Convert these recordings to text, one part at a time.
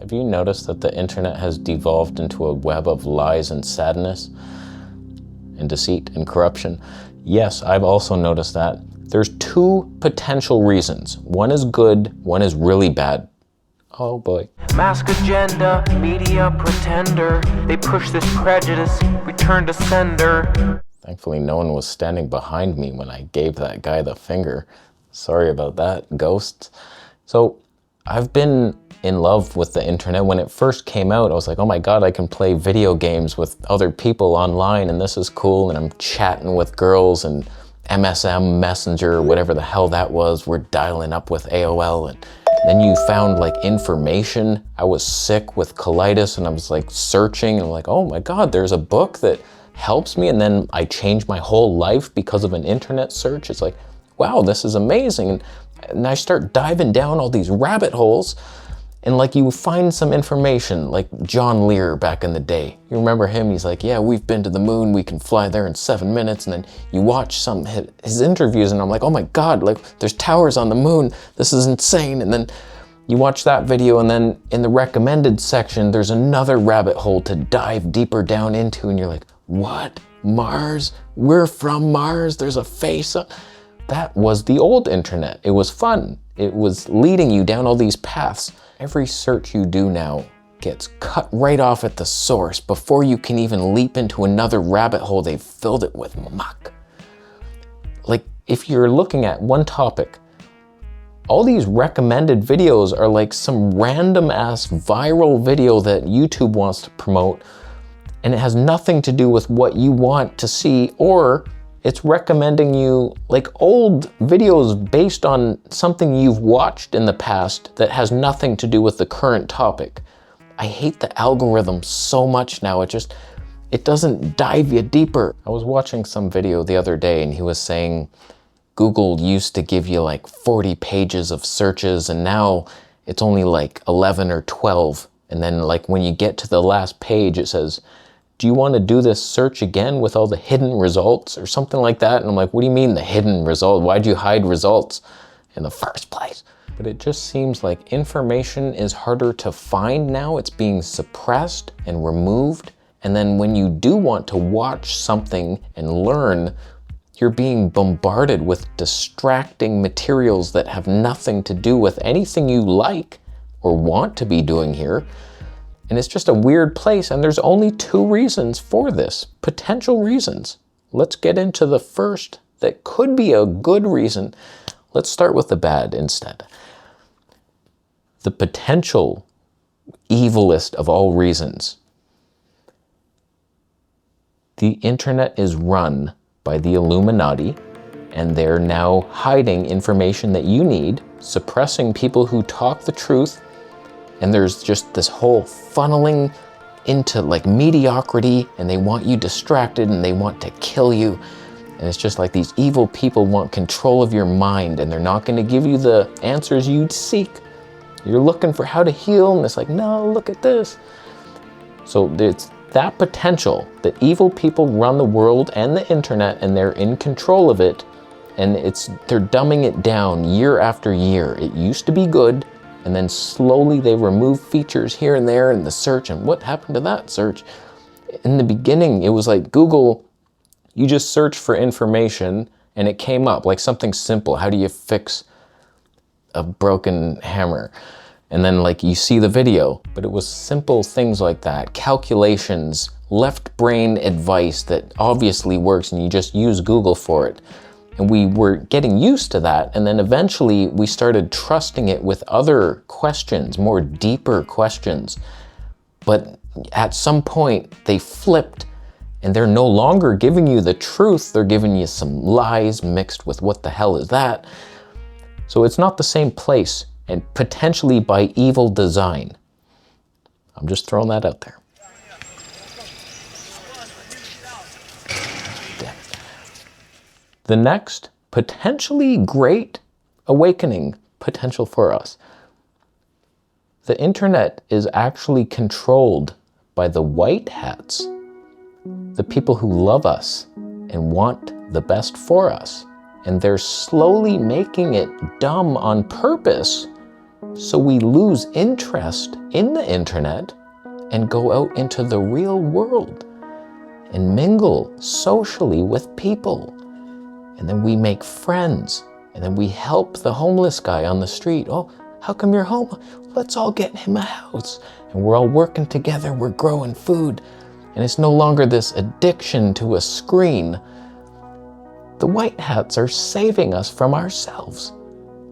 Have you noticed that the internet has devolved into a web of lies and sadness and deceit and corruption? Yes, I've also noticed that. There's two potential reasons. One is good, one is really bad. Oh boy. Mask agenda, media pretender. They push this prejudice, return to sender. Thankfully, no one was standing behind me when I gave that guy the finger. Sorry about that, ghosts. So, I've been in love with the internet. When it first came out, I was like, oh my God, I can play video games with other people online and this is cool. And I'm chatting with girls and MSM, Messenger, whatever the hell that was. We're dialing up with AOL. And then you found like information. I was sick with colitis and I was like searching and I'm like, oh my God, there's a book that helps me. And then I changed my whole life because of an internet search. It's like, wow, this is amazing. And I start diving down all these rabbit holes and like you find some information like John Lear back in the day. You remember him? He's like, yeah, we've been to the moon. We can fly there in 7 minutes. And then you watch some his interviews and I'm like, oh my God, like there's towers on the moon. This is insane. And then you watch that video and then in the recommended section, there's another rabbit hole to dive deeper down into. And you're like, what? Mars? We're from Mars. There's a face. That was the old internet. It was fun. It was leading you down all these paths. Every search you do now gets cut right off at the source before you can even leap into another rabbit hole. They've filled it with muck. Like if you're looking at one topic, all these recommended videos are like some random ass viral video that YouTube wants to promote and it has nothing to do with what you want to see, or it's recommending you like old videos based on something you've watched in the past that has nothing to do with the current topic. I hate the algorithm so much now. It doesn't dive you deeper. I was watching some video the other day and he was saying Google used to give you like 40 pages of searches and now it's only like 11 or 12. And then like when you get to the last page, it says, do you want to do this search again with all the hidden results or something like that? And I'm like, what do you mean the hidden result? Why'd you hide results in the first place? But it just seems like information is harder to find now. It's being suppressed and removed. And then when you do want to watch something and learn, you're being bombarded with distracting materials that have nothing to do with anything you like or want to be doing here. And it's just a weird place, and there's only two reasons for this, potential reasons. Let's get into the first that could be a good reason. Let's start with the bad instead. The potential evilest of all reasons. The internet is run by the Illuminati, and they're now hiding information that you need, suppressing people who talk the truth. And there's just this whole funneling into like mediocrity and they want you distracted and they want to kill you. And it's just like these evil people want control of your mind and they're not going to give you the answers you'd seek. You're looking for how to heal and it's like, no, look at this. So it's that potential that evil people run the world and the internet and they're in control of it. And they're dumbing it down year after year. It used to be good. And then slowly they remove features here and there in the search. And what happened to that search? In the beginning, it was like Google, you just search for information and it came up like something simple. How do you fix a broken hammer? And then like you see the video, but it was simple things like that. Calculations, left brain advice that obviously works and you just use Google for it. And we were getting used to that. And then eventually we started trusting it with other questions, more deeper questions. But at some point they flipped and they're no longer giving you the truth. They're giving you some lies mixed with what the hell is that? So it's not the same place and potentially by evil design. I'm just throwing that out there. The next potentially great awakening potential for us. The internet is actually controlled by the white hats, the people who love us and want the best for us. And they're slowly making it dumb on purpose So we lose interest in the internet and go out into the real world and mingle socially with people. And then we make friends, and then we help the homeless guy on the street. Oh, how come you're home? Let's all get him a house. And we're all working together, we're growing food. And it's no longer this addiction to a screen. The white hats are saving us from ourselves.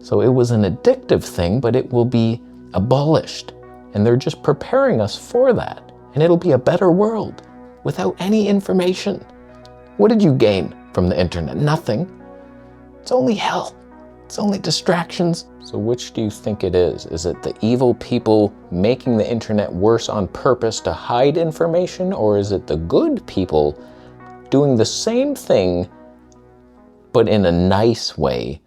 So it was an addictive thing, but it will be abolished. And they're just preparing us for that. And it'll be a better world without any information. What did you gain from the internet? Nothing. It's only hell. It's only distractions. So which do you think it is? Is it the evil people making the internet worse on purpose to hide information? Or is it the good people doing the same thing, but in a nice way?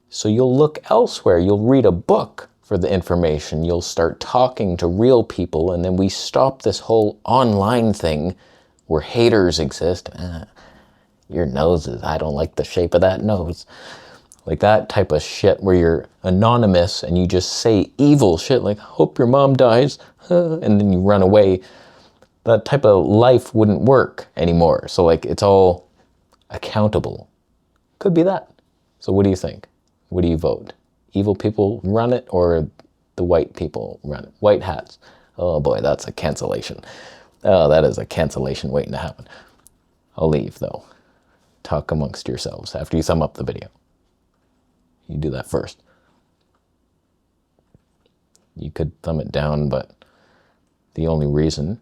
So you'll look elsewhere. You'll read a book for the information. You'll start talking to real people, and then we stop this whole online thing where haters exist. Your nose is, I don't like the shape of that nose. Like that type of shit where you're anonymous and you just say evil shit like, hope your mom dies, and then you run away. That type of life wouldn't work anymore. So like it's all accountable. Could be that. So what do you think? What do you vote? Evil people run it or the white people run it? White hats. Oh boy, that's a cancellation. Oh, that is a cancellation waiting to happen. I'll leave though. Talk amongst yourselves after you sum up the video. You do that first. You could thumb it down, but the only reason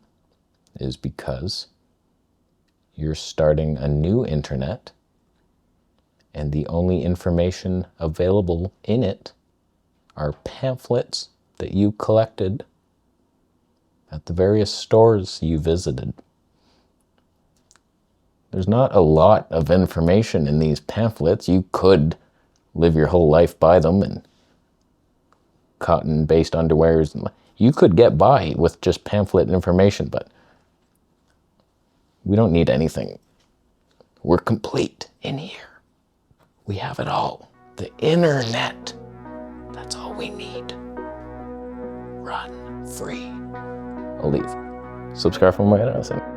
is because you're starting a new internet and the only information available in it are pamphlets that you collected at the various stores you visited. There's not a lot of information in these pamphlets. You could live your whole life by them and cotton-based underwears. You could get by with just pamphlet information, but we don't need anything. We're complete in here. We have it all. The internet. That's all we need. Run free. I'll leave. Subscribe for more.